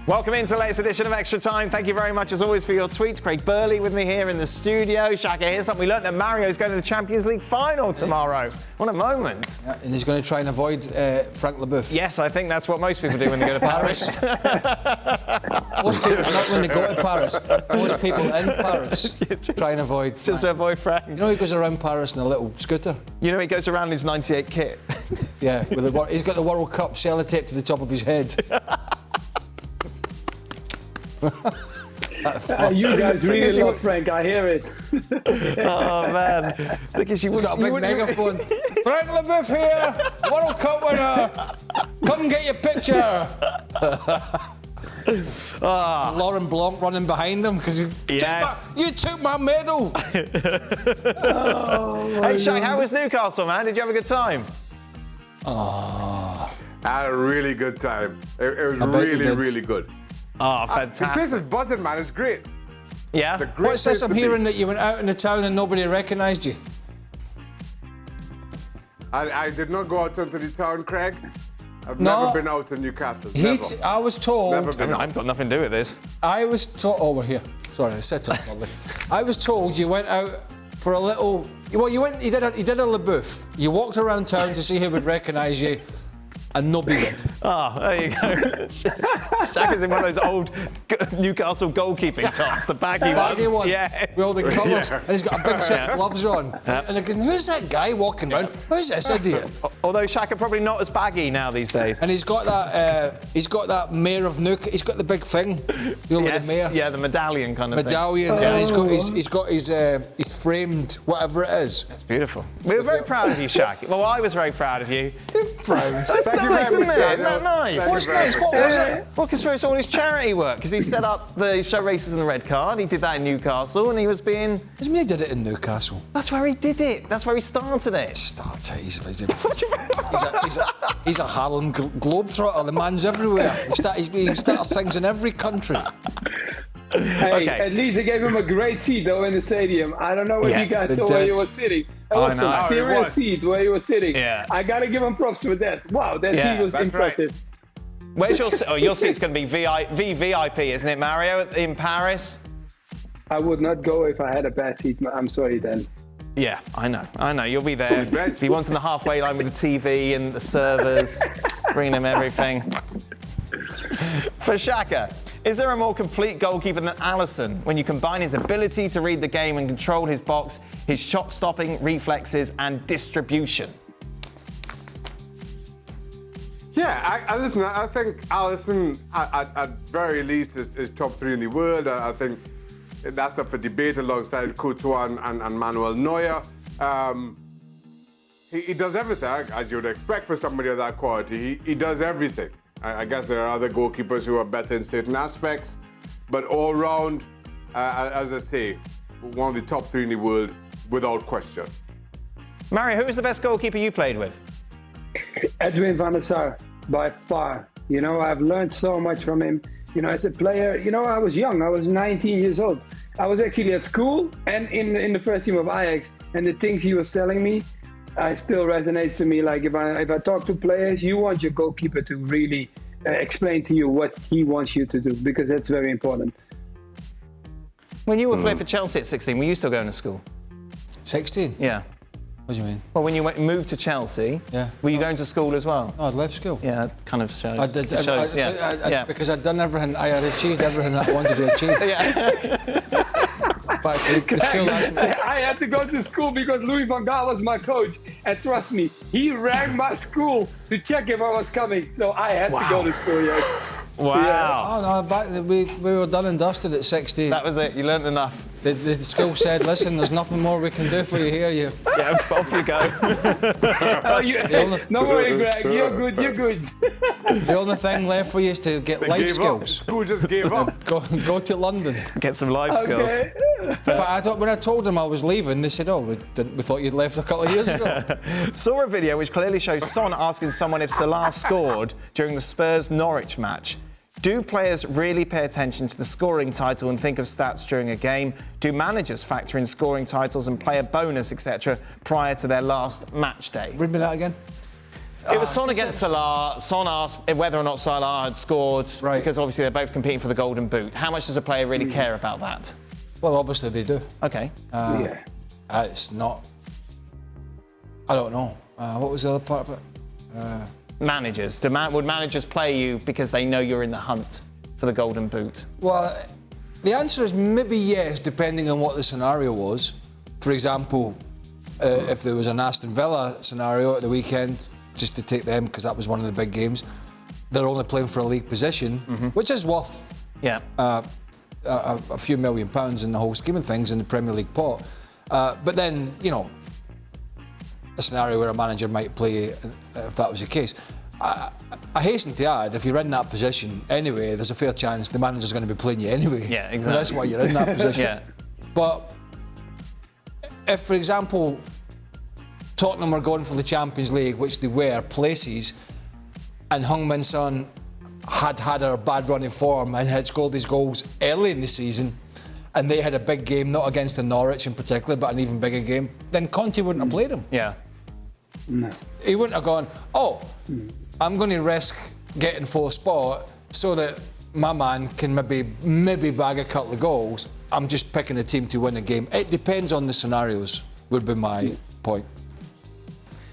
Welcome into the latest edition of Extra Time. Thank you very much, as always, for your tweets. Craig Burley with me here in the studio. Shaka Hislop. We learnt that Mario's going to the Champions League final tomorrow. What a moment. Yeah, and he's going to try and avoid Frank Leboeuf. Yes, I think that's what most people do when they go to Paris. Most people, not when they go to Paris. Most people in Paris try and avoid Frank. Just to avoid Frank. You know he goes around Paris in a little scooter? You know he goes around in his 98 kit. Yeah, he's got the World Cup sellotape to the top of his head. You guys really love Frank, I hear it. Oh man, he's got a big megaphone. Frank Leboeuf here, World Cup winner. Come get your picture. Lauren Blanc running behind him because you took my medal. Hey Shaq, how was Newcastle, man? Did you have a good time? I had a really good time. It was really good. Oh, fantastic. The place is buzzing, man. It's great. Yeah? It's a great What's this I'm place to hearing be. that you went out in the town and nobody recognised you? I did not go out into the town, Craig. I've never been out in Newcastle. I was told... I've got nothing to do with this. I was told... Oh, we're here. Sorry, sit up, lovely. I was told you went out for a little... Well, you did a Leboeuf. You walked around town to see who would recognise you. And nobody did. Oh, there you go. Shaka's in one of those old Newcastle goalkeeping tops, the baggy ones. Yeah. With all the colours. And he's got a big set of gloves on. And they're going, who's that guy walking around? Who's this idiot? Although Shaka probably not as baggy now these days. And he's got that mayor of Newcastle. He's got the big thing. You know, with the mayor. Yeah, the medallion kind of medallion. thing. And he's got his framed whatever it is. That's beautiful. We were very proud of you, Shaq. Well, I was very proud of you. You're proud. That's nice, isn't it? Isn't that nice? What's nice? What was it? Well, because it's all his charity work. Because he set up the show Races in the Red Card. He did that in Newcastle, and he was being... Doesn't mean he did it in Newcastle. That's where he did it. That's where he started it. He's a Harlem Globetrotter. The man's everywhere. He starts things in every country. Hey, at least they gave him a great seat though in the stadium. I don't know if you guys saw where he was sitting. That was some serious seat where he was sitting. Yeah. I gotta give him props for that. Wow, that seat was impressive. Right. Where's your seat? Oh, your seat's going to be VVIP, isn't it, Mario, in Paris? I would not go if I had a bad seat. I'm sorry, then. Yeah, I know. You'll be there. Be once in the halfway line with the TV and the servers, bringing them everything. For Shaka, is there a more complete goalkeeper than Alisson when you combine his ability to read the game and control his box, his shot-stopping reflexes and distribution? Yeah, listen, I think Alisson, at very least, is top 3 in the world. I think that's up for debate alongside Courtois and Manuel Neuer. He does everything, as you would expect for somebody of that quality. He does everything. I guess there are other goalkeepers who are better in certain aspects, but all round, as I say, one of the top 3 in the world, without question. Mario, who was the best goalkeeper you played with? Edwin van der Sar, by far. You know, I've learned so much from him. You know, as a player, you know, I was young. I was 19 years old. I was actually at school and in the first team of Ajax, and the things he was telling me, still resonates to me. Like if I talk to players, you want your goalkeeper to really explain to you what he wants you to do, because that's very important. When you were playing for Chelsea at 16, were you still going to school? 16? Yeah. What do you mean? Well, when you moved to Chelsea, were you going to school as well? No, I'd left school. Yeah, that kind of shows. I did. Yeah. Because I'd done everything. I had achieved everything I wanted to achieve. Yeah. But the school asked me. I had to go to school because Louis van Gaal was my coach, and trust me, he rang my school to check if I was coming. So I had to go to school. Yes. Wow. Yeah. Oh no, we were done and dusted at 16. That was it. You learned enough. The school said, "Listen, there's nothing more we can do for you here. Yeah, off you go." No worry, Greg. You're good. You're good. The only thing left for you is to get life skills. School just gave up. Go to London. Get some life skills. But when I told them I was leaving, they said, "Oh, we thought you'd left a couple of years ago." Saw a video which clearly shows Son asking someone if Salah scored during the Spurs-Norwich match. Do players really pay attention to the scoring title and think of stats during a game? Do managers factor in scoring titles and player bonus, etc., prior to their last match day? Read me that again. It was Son against Salah. Son asked whether or not Salah had scored, because obviously they're both competing for the Golden Boot. How much does a player really care about that? Well, obviously they do. Okay. It's not. I don't know. What was the other part of it? Managers. Would managers play you because they know you're in the hunt for the Golden Boot? Well, the answer is maybe yes, depending on what the scenario was. For example, if there was an Aston Villa scenario at the weekend, just to take them because that was one of the big games, they're only playing for a league position, which is worth a few £1 million in the whole scheme of things in the Premier League pot. But then, you know, a scenario where a manager might play if that was the case. I hasten to add, if you're in that position anyway, there's a fair chance the manager's going to be playing you anyway. Yeah, exactly. So that's why you're in that position. But if, for example, Tottenham were going for the Champions League, which they were, places, and Heung-min Son had a bad run in form and had scored his goals early in the season, and they had a big game, not against the Norwich in particular, but an even bigger game, then Conte wouldn't have played him. Yeah. No. He wouldn't have gone, I'm going to risk getting fourth spot so that my man can maybe bag a couple of goals. I'm just picking a team to win a game. It depends on the scenarios, would be my point.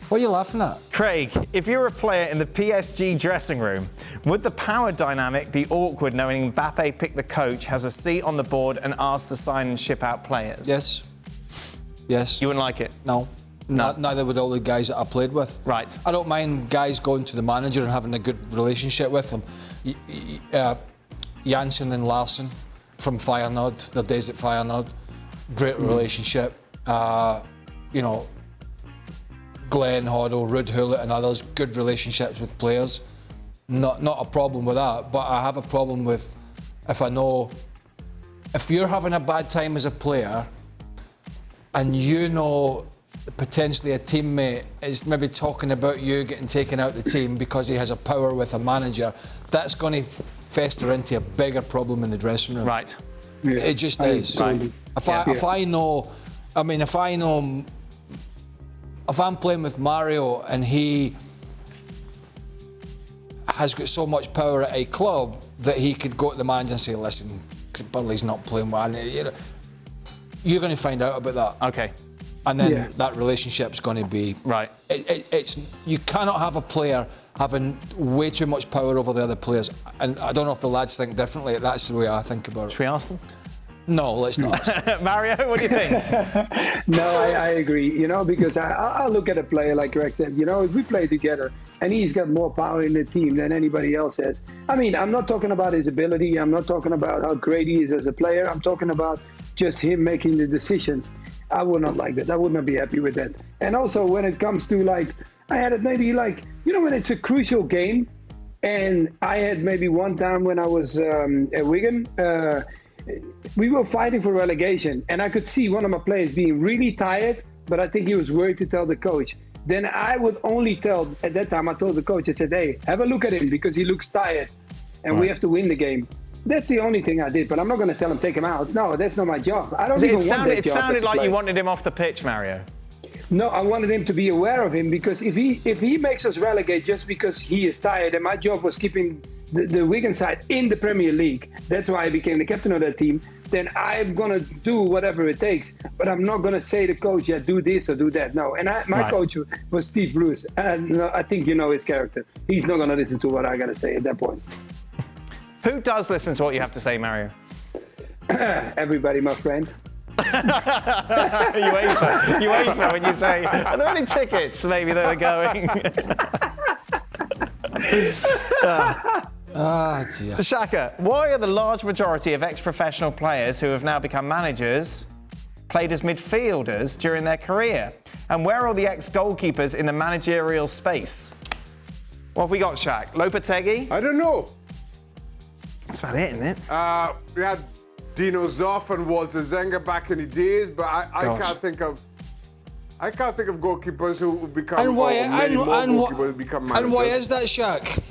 What are you laughing at? Craig, if you're a player in the PSG dressing room, would the power dynamic be awkward knowing Mbappe picked the coach, has a seat on the board and asked to sign and ship out players? Yes. Yes. You wouldn't like it? No. Neither would all the guys that I played with. Right. I don't mind guys going to the manager and having a good relationship with him. Janssen and Larsson from Feyenoord, their days at Feyenoord, great relationship. You know, Glenn Hoddle, Ruud Gullit and others, good relationships with players. Not a problem with that, but I have a problem with if you're having a bad time as a player and you know potentially a teammate is maybe talking about you getting taken out the team because he has a power with a manager, that's going to fester into a bigger problem in the dressing room. Right. Yeah. It just is. Right. If I'm playing with Mario and he has got so much power at a club that he could go to the manager and say, listen, Burley's not playing well, you know, you're going to find out about that. Okay. And then that relationship's going to be... Right. You cannot have a player having way too much power over the other players. And I don't know if the lads think differently. That's the way I think about it. Should we ask them? No, let's not. Mario, what do you think? No, I agree, you know, because I look at a player like Greg said, you know, if we play together and he's got more power in the team than anybody else has. I mean, I'm not talking about his ability. I'm not talking about how great he is as a player. I'm talking about just him making the decisions. I would not like that. I would not be happy with that. And also when it comes to like, I had it maybe like, you know, when it's a crucial game, and I had maybe one time when I was at Wigan, we were fighting for relegation, and I could see one of my players being really tired, but I think he was worried to tell the coach. Then I would only tell, at that time I told the coach, I said, hey, have a look at him because he looks tired and we have to win the game. That's the only thing I did, but I'm not going to tell him, take him out. No, that's not my job. I don't even want that job. It sounded like you wanted him off the pitch, Mario. No, I wanted him to be aware of him, because if he makes us relegate just because he is tired, and my job was keeping the Wigan side in the Premier League, that's why I became the captain of that team, then I'm going to do whatever it takes. But I'm not going to say to the coach, yeah, do this or do that. No, and my coach was Steve Bruce, and I think you know his character. He's not going to listen to what I got to say at that point. Who does listen to what you have to say, Mario? Everybody, my friend. You wait when you say, are there any tickets maybe that are going? Dear. Shaka, why are the large majority of ex-professional players who have now become managers played as midfielders during their career? And where are the ex-goalkeepers in the managerial space? What have we got, Shaq? Lopetegui? I don't know. That's about it, isn't it? We had Dino Zoff and Walter Zenga back in the days, but I can't think of goalkeepers who become goalkeepers become managers. And why is that, Shaq?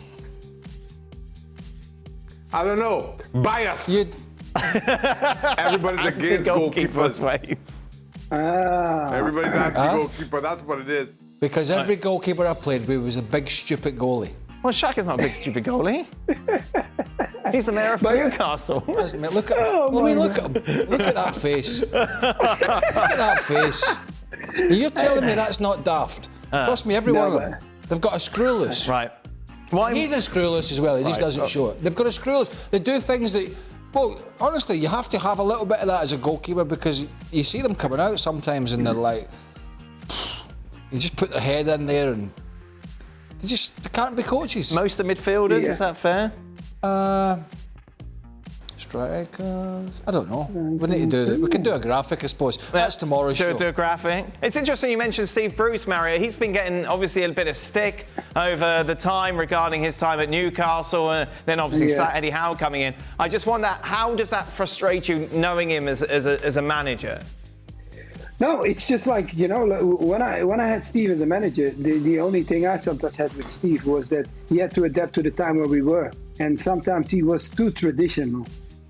I don't know. Bias. Everybody's against goalkeepers. Ways. Everybody's anti-goalkeeper. That's what it is. Because every goalkeeper I played with was a big, stupid goalie. Well, Shaka's not a big, stupid goalie. He's the mayor of Newcastle. Look at him. Look at him. Look at that face. Look at that face. You're telling me that's not daft? Trust me, every one of them. They've got a screw loose. Right. He's a screw loose as well. He just doesn't show it. They've got a screw loose. They do things that. Well, honestly, you have to have a little bit of that as a goalkeeper because you see them coming out sometimes and they're like, you just put their head in there and they can't be coaches. Most of the midfielders, is that fair? Strikers, I don't know. We need to do it. We can do a graphic, I suppose. That's tomorrow's show. Do a graphic. It's interesting you mentioned Steve Bruce, Mario. He's been getting obviously a bit of stick over the time regarding his time at Newcastle, and then obviously Eddie Howe coming in. I just wonder, how does that frustrate you knowing him as a manager? No, it's just like, when I had Steve as a manager, the only thing I sometimes had with Steve was that he had to adapt to the time where we were. And sometimes he was too traditional.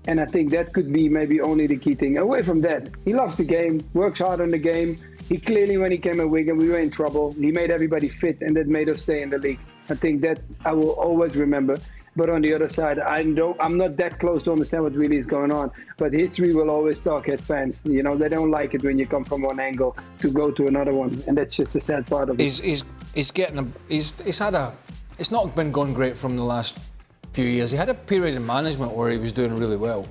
And I think that could be maybe only the key thing. Away from that, he loves the game, works hard on the game. He clearly, when he came at Wigan, we were in trouble. He made everybody fit, and that made us stay in the league. I think that I will always remember. But on the other side, I'm not that close to understand what really is going on. But history will always talk at fans. They don't like it when you come from one angle to go to another one, and that's just a sad part of it. It's not been going great from the last few years. He had a period in management where he was doing really well.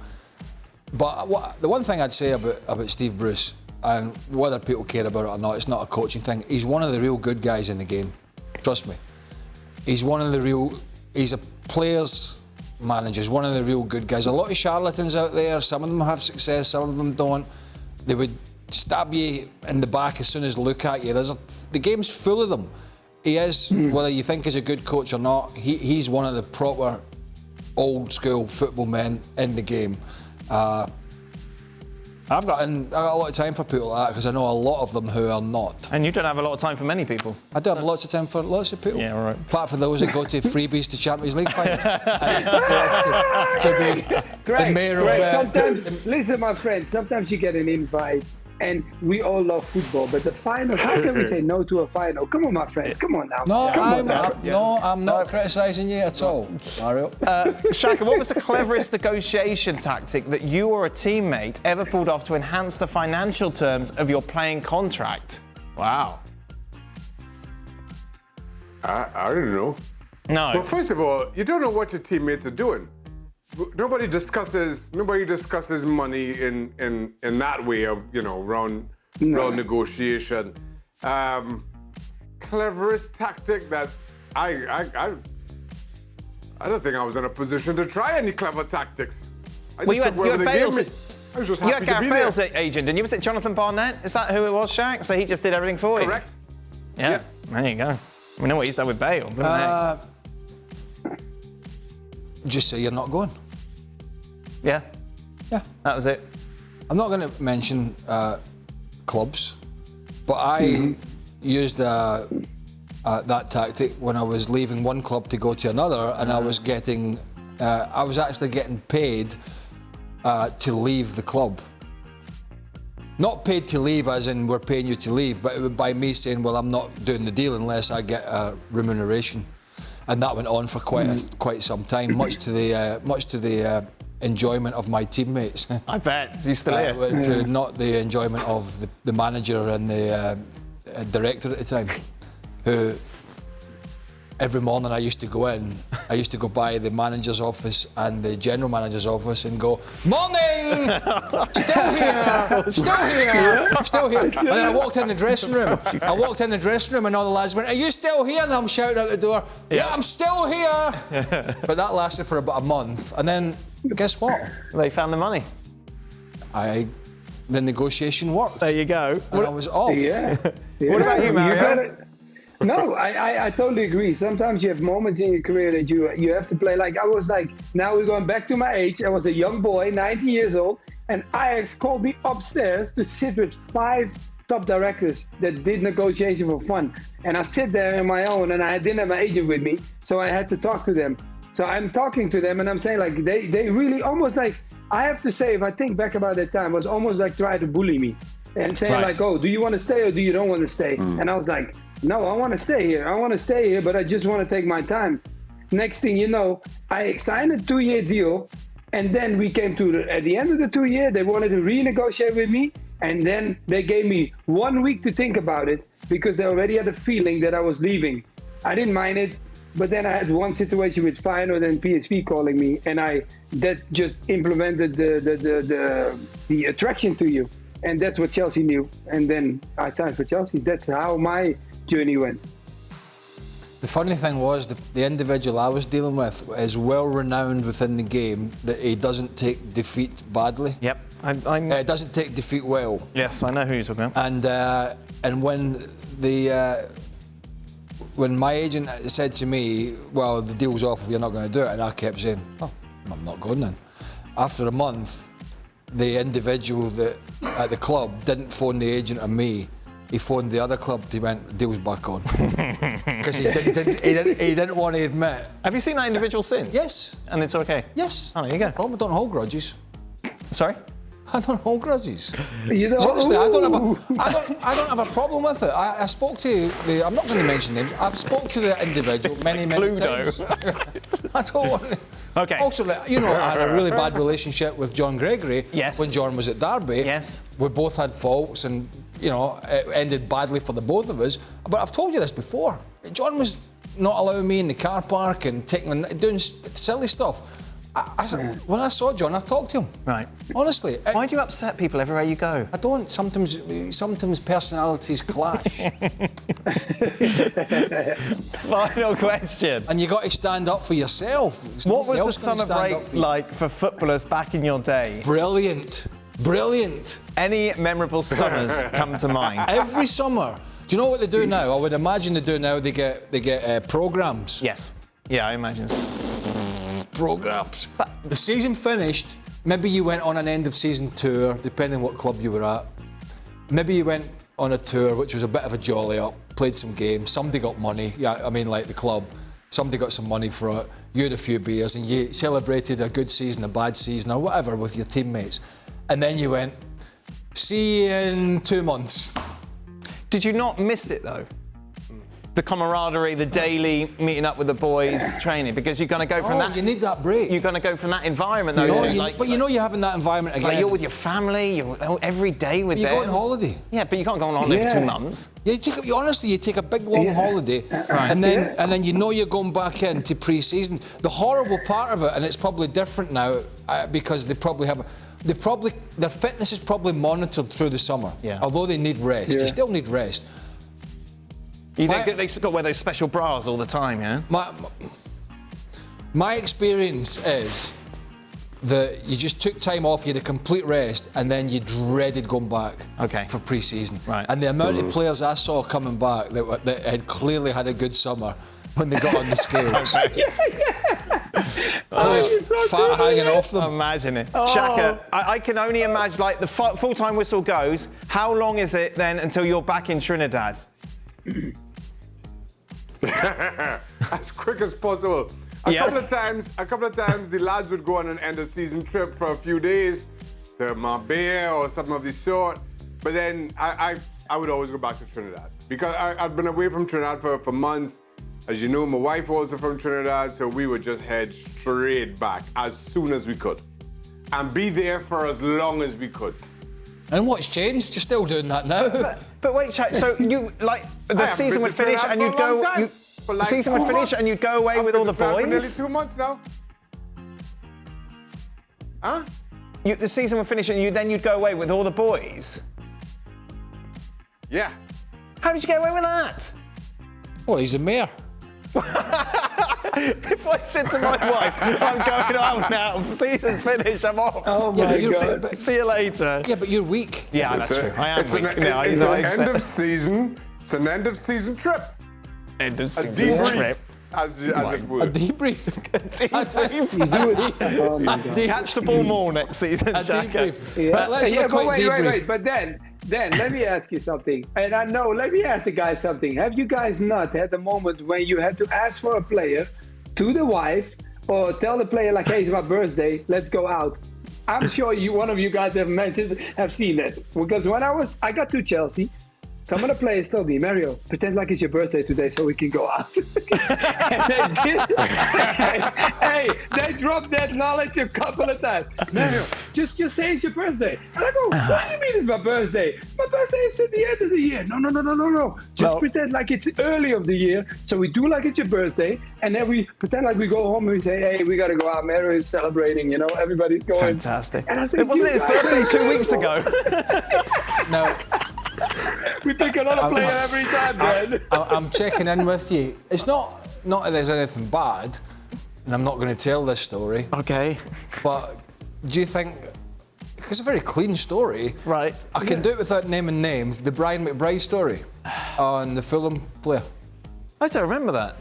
But the one thing I'd say about Steve Bruce, and whether people care about it or not, it's not a coaching thing. He's one of the real good guys in the game. Trust me. He's a players manager. He's one of the real good guys. A lot of charlatans out there. Some of them have success, some of them don't. They would stab you in the back as soon as they look at you. The game's full of them. He is, whether you think he's a good coach or not, he's one of the proper old school football men in the game. I've got a lot of time for people like that because I know a lot of them who are not. And you don't have a lot of time for many people. I do have lots of time for lots of people. Yeah, right. Apart from those that go to freebies to Champions League finals. to be the mayor of... Sometimes, listen, my friend, sometimes you get an invite. And we all love football, but the finals, how can we say no to a final? Come on, my friend, come on now. I'm not criticising you at all, Mario. Shaka, what was the cleverest negotiation tactic that you or a teammate ever pulled off to enhance the financial terms of your playing contract? Wow. I don't know. No. Well, first of all, you don't know what your teammates are doing. Nobody discusses money in that way of round negotiation. Cleverest tactic that I don't think I was in a position to try any clever tactics. You had Bale's Gareth Bale's there. agent, and you was it Jonathan Barnett? Is that who it was, Shaq? So he just did everything for you. Correct. Yeah. There you go. We know what he's done with Bale. Just say you're not going. Yeah. That was it. I'm not going to mention clubs, but I used that tactic when I was leaving one club to go to another, and I was actually getting paid to leave the club. Not paid to leave as in we're paying you to leave, but by me saying, well, I'm not doing the deal unless I get a remuneration. And that went on for quite some time, much to the enjoyment of my teammates. I bet. You still here? To not the enjoyment of the manager and the director at the time, who every morning I used to go by the manager's office and the general manager's office and go, morning! Still here! Still here! Still here! And then I walked in the dressing room. And all the lads went, are you still here? And I'm shouting out the door, yeah, I'm still here! But that lasted for about a month. And then, guess what? They found the money. The negotiation worked. There you go. And I was off. Yeah. What about you, Mario? No, I totally agree. Sometimes you have moments in your career that you have to play. Like I was like, now we're going back to my age. I was a young boy, 19 years old, and Ajax called me upstairs to sit with 5 top directors that did negotiation for fun. And I sit there on my own, and I didn't have my agent with me, so I had to talk to them. So I'm talking to them, and I'm saying like they really almost like, I have to say, if I think back about that time, it was almost like trying to bully me. And saying like, oh, do you want to stay or do you don't want to stay? And I was like, No, I want to stay here. I want to stay here, but I just want to take my time. Next thing you know, I signed a 2-year deal, and then we came to at the end of the 2 year, they wanted to renegotiate with me, and then they gave me 1 week to think about it because they already had a feeling that I was leaving. I didn't mind it, but then I had one situation with Feyenoord and PSG calling me, and that just implemented the attraction to you, and that's what Chelsea knew, and then I signed for Chelsea. That's how my journey went. The funny thing was, the individual I was dealing with is well renowned within the game that he doesn't take defeat badly. Yep. Doesn't take defeat well. Yes, I know who you're talking about. And when my agent said to me, well, the deal's off if you're not going to do it, and I kept saying, oh, I'm not going then. After a month, the individual at the club didn't phone the agent or me. He phoned the other club. He went, deal's back on, because he didn't want to admit. Have you seen that individual since? Yes. And it's okay? Yes. Oh, there you go. I don't hold grudges. Sorry? I don't hold grudges. You know, Honestly, I don't have a problem with it. I spoke to I'm not going to mention names. I've spoke to the individual many times. I don't want to. Okay. Also, you know, I had a really bad relationship with John Gregory. Yes. When John was at Derby. Yes. We both had faults, and you know, it ended badly for the both of us. But I've told you this before. John was not allowing me in the car park and doing silly stuff. When I saw John, I talked to him. Right. Honestly. Why do you upset people everywhere you go? I don't. Sometimes personalities clash. Final question. And you got to stand up for yourself. What was the summer break like for footballers back in your day? Brilliant. Brilliant. Any memorable summers come to mind? Every summer. Do you know what they do now? I would imagine they do now. They get programmes. Yes. Yeah, I imagine so. Programmes. But the season finished. Maybe you went on an end of season tour, depending what club you were at. Maybe you went on a tour, which was a bit of a jolly up. Played some games. Somebody got money. Yeah, I mean, like the club. Somebody got some money for it. You had a few beers, and you celebrated a good season, a bad season, or whatever with your teammates. And then you went, see you in 2 months. Did you not miss it though? The camaraderie, the daily meeting up with the boys, training, because you're going to go from that. You need that break. You're going to go from that environment though. But you know you're having that environment again. Like you're with your family, you're every day with them. You go on holiday. Yeah, but you can't go on holiday for 2 months. Yeah, you take a big long holiday, Right. and then you know you're going back into pre-season. The horrible part of it, and it's probably different now because their fitness is probably monitored through the summer. Yeah. Although they need rest, they still need rest. You think they got to wear those special bras all the time, yeah? My experience is that you just took time off, you had a complete rest, and then you dreaded going back for pre-season. Right. And the amount of players I saw coming back that had clearly had a good summer when they got on the scales. Fat hanging off them. Imagine it. Shaka, I can only imagine, like the full-time whistle goes, how long is it then until you're back in Trinidad? As quick as possible. A couple of times, the lads would go on an end-of-season trip for a few days to Marbella or something of the sort. But then I would always go back to Trinidad because I'd been away from Trinidad for months. As you know, my wife also from Trinidad, so we would just head straight back as soon as we could and be there for as long as we could. And what's changed? You're still doing that now. But wait, Shaka, so you the season would finish and you'd go. The season would finish and you'd go away with all the boys. For nearly 2 months now. Huh? The season would finish and you'd go away with all the boys. Yeah. How did you get away with that? Well, he's a mayor. If I said to my wife, I'm going home now, season's finished, I'm off. Oh my God. See you later. Yeah, but you're weak. Yeah, that's true. I am It's weak. it's an end of season. It's an end of season trip. End of A season debrief, trip. as it A would. debrief. Oh my God. Catch the ball more next season, A Shaka. debrief. Yeah. But let's have a quick debrief. Wait. But then let me ask you something. And let me ask the guys something. Have you guys not had a moment when you had to ask for a player to the wife or tell the player like, hey, it's my birthday, let's go out? I'm sure one of you guys have seen that. Because when I got to Chelsea, Some of the players told me, Mario, pretend like it's your birthday today so we can go out. And they did. Hey, they dropped that knowledge a couple of times. Mario, just say it's your birthday. And I go, what do you mean it's my birthday? My birthday is at the end of the year. No. Just pretend like it's early of the year. So we do like it's your birthday. And then we pretend like we go home and we say, hey, we got to go out. Mario is celebrating, you know, everybody's going. Fantastic. And I said, it wasn't his birthday 2 weeks ago. Now, we pick another player every time, man. I'm checking in with you. It's not that there's anything bad, and I'm not going to tell this story. Okay. But do you think it's a very clean story? Right. I can do it without naming names. The Brian McBride story on the Fulham player. I don't remember that.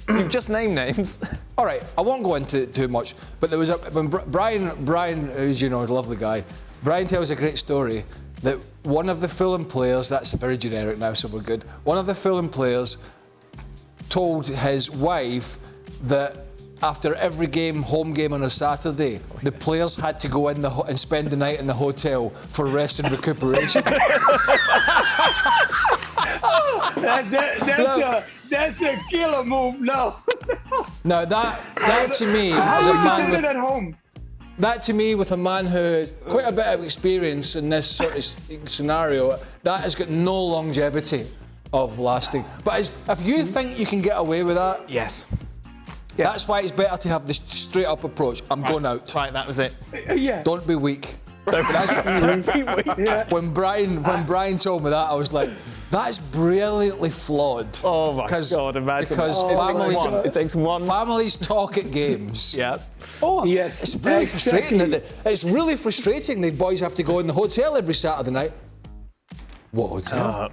You've just named names. All right, I won't go into it too much, but there was when Brian, who's, you know, a lovely guy, Brian tells a great story that one of the Fulham players, that's very generic now, so we're good. One of the Fulham players told his wife that after every game, home game on a Saturday, the players had to go in and spend the night in the hotel for rest and recuperation. That's a killer move. No. Now that to me, as a man with at home. That to me, with a man who has quite a bit of experience in this sort of scenario, that has got no longevity of lasting. But if you think you can get away with that, Yes. that's why it's better to have this straight up approach. I'm going out. Right, that was it. Yeah. Don't be weak. Don't be weak. Yeah. When Brian told me that, I was like, that's brilliantly flawed. Oh my God, imagine. Because it takes one. families talk at games. Yeah. Oh, Yes, it's really exactly. frustrating. It's really frustrating the boys have to go in the hotel every Saturday night. What hotel?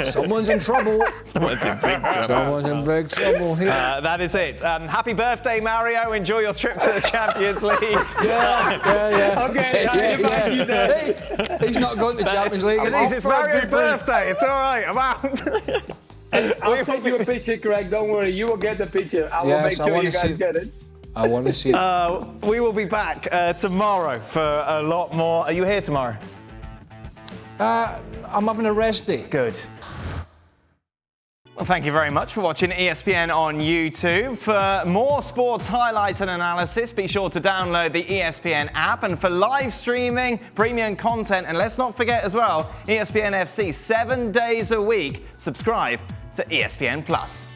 Someone's in trouble. Someone's in big trouble. Someone's in big trouble here. That is it. Happy birthday, Mario. Enjoy your trip to the Champions League. Yeah. Okay, I invite you there. Hey, he's not going to the Champions League. Denise, it's Mario's birthday. It's all right. I'm out. I'll send you a picture, Craig. Don't worry. You will get the picture. I will Yes, make I sure wanna you guys see- get it. I want to see it. We will be back tomorrow for a lot more. Are you here tomorrow? I'm having a rest day. Good. Well, thank you very much for watching ESPN on YouTube. For more sports highlights and analysis, be sure to download the ESPN app. And for live streaming, premium content, and let's not forget as well, ESPN FC 7 days a week. Subscribe to ESPN Plus.